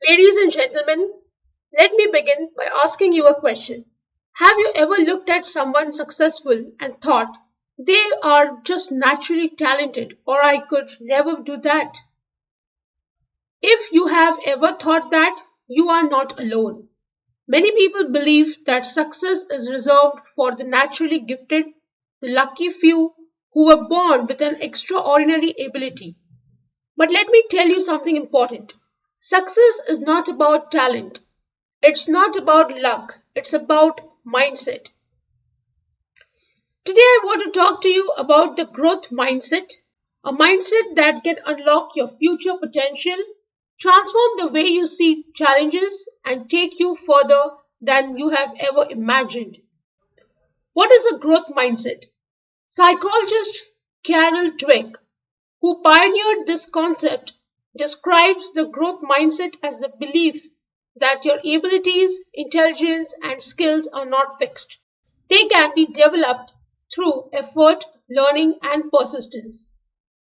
Ladies and gentlemen, let me begin by asking you a question. Have you ever looked at someone successful and thought, they are just naturally talented, or I could never do that? If you have ever thought that, you are not alone. Many people believe that success is reserved for the naturally gifted, the lucky few who were born with an extraordinary ability. But let me tell you something important. Success is not about talent. It's not about luck. It's about mindset. Today I want to talk to you about the growth mindset, a mindset that can unlock your future potential, transform the way you see challenges, and take you further than you have ever imagined. What is a growth mindset? Psychologist Carol Dweck, who pioneered this concept, describes the growth mindset as the belief that your abilities, intelligence, and skills are not fixed. They can be developed through effort, learning, and persistence.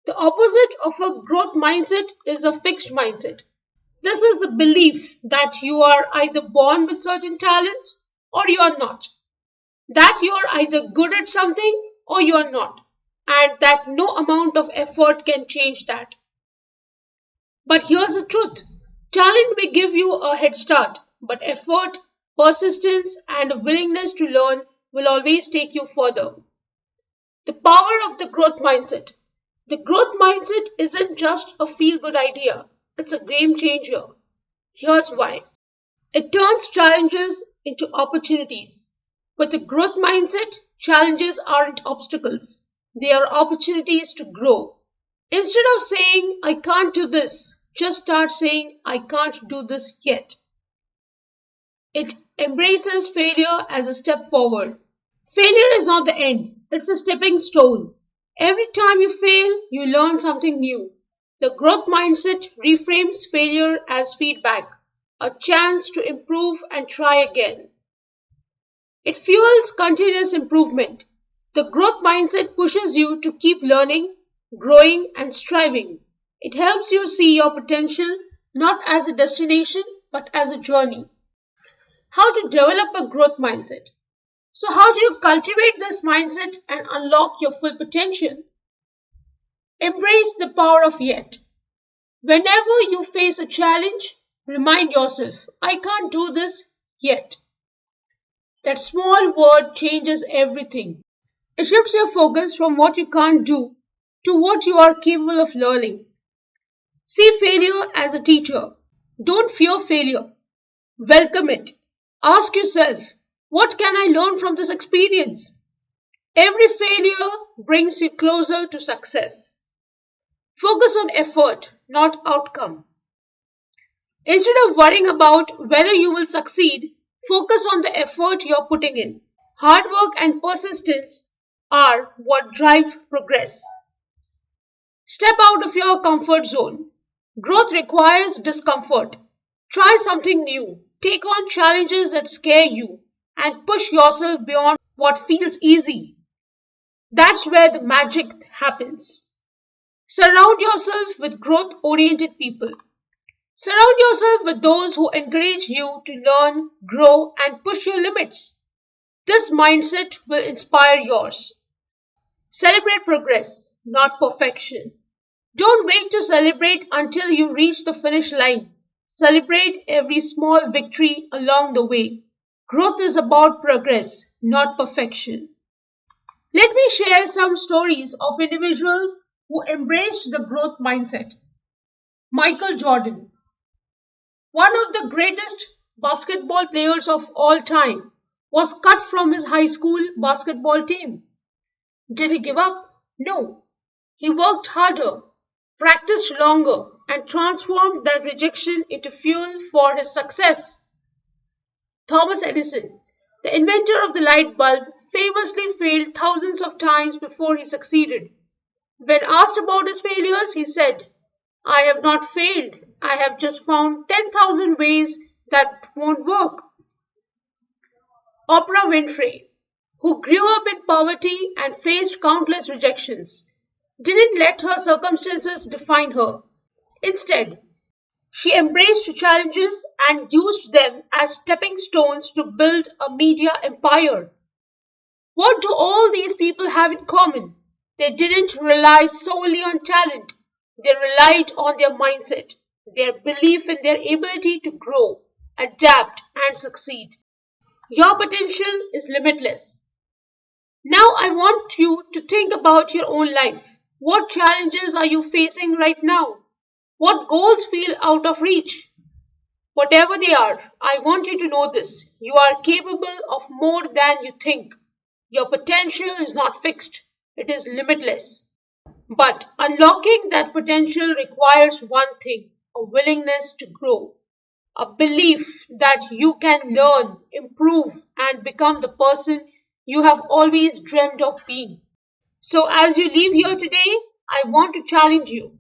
The opposite of a growth mindset is a fixed mindset. This is the belief that you are either born with certain talents or you are not, that you are either good at something or you are not, and that no amount of effort can change that. But here's the truth, talent may give you a head start, but effort, persistence, and a willingness to learn will always take you further. The power of the growth mindset. The growth mindset isn't just a feel good idea, it's a game changer. Here's why. It turns challenges into opportunities. With a growth mindset, challenges aren't obstacles, they are opportunities to grow. Instead of saying, I can't do this, just start saying, I can't do this yet. It embraces failure as a step forward. Failure is not the end, it's a stepping stone. Every time you fail, you learn something new. The growth mindset reframes failure as feedback, a chance to improve and try again. It fuels continuous improvement. The growth mindset pushes you to keep learning, growing, and striving. It helps you see your potential not as a destination but as a journey. How to develop a growth mindset? So, how do you cultivate this mindset and unlock your full potential? Embrace the power of yet. Whenever you face a challenge, remind yourself, I can't do this yet. That small word changes everything. It shifts your focus from what you can't do to what you are capable of learning. See failure as a teacher. Don't fear failure. Welcome it. Ask yourself, what can I learn from this experience? Every failure brings you closer to success. Focus on effort, not outcome. Instead of worrying about whether you will succeed, focus on the effort you're putting in. Hard work and persistence are what drive progress. Step out of your comfort zone. Growth requires discomfort. Try something new. Take on challenges that scare you and push yourself beyond what feels easy. That's where the magic happens. Surround yourself with growth oriented people. Surround yourself with those who encourage you to learn, grow, and push your limits. This mindset will inspire yours. Celebrate progress, not perfection. Don't wait to celebrate until you reach the finish line. Celebrate every small victory along the way. Growth is about progress, not perfection. Let me share some stories of individuals who embraced the growth mindset. Michael Jordan, one of the greatest basketball players of all time, was cut from his high school basketball team. Did he give up? No. He worked harder, practiced longer, and transformed that rejection into fuel for his success. Thomas Edison, the inventor of the light bulb, famously failed thousands of times before he succeeded. When asked about his failures, he said, I have not failed. I have just found 10,000 ways that won't work. Oprah Winfrey, who grew up in poverty and faced countless rejections, didn't let her circumstances define her. Instead, She embraced challenges and used them as stepping stones to build a media empire. What do all these people have in common? They didn't rely solely on talent, they relied on their mindset, their belief in their ability to grow, adapt, and succeed. Your potential is limitless. Now, I want you to think about your own life. What challenges are you facing right now? What goals feel out of reach? Whatever they are, I want you to know this. You are capable of more than you think. Your potential is not fixed, it is limitless. But unlocking that potential requires one thing: a willingness to grow, a belief that you can learn, improve, and become the person you have always dreamed of being. So, as you leave here today, I want to challenge you.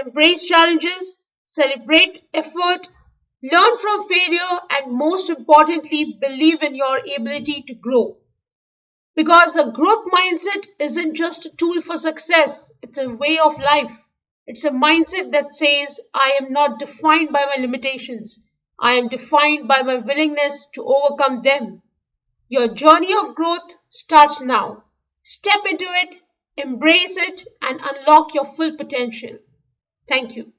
Embrace challenges, celebrate effort, learn from failure, and most importantly, believe in your ability to grow. Because the growth mindset isn't just a tool for success, it's a way of life. It's a mindset that says, I am not defined by my limitations, I am defined by my willingness to overcome them. Your journey of growth starts now. Step into it, embrace it, and unlock your full potential. Thank you.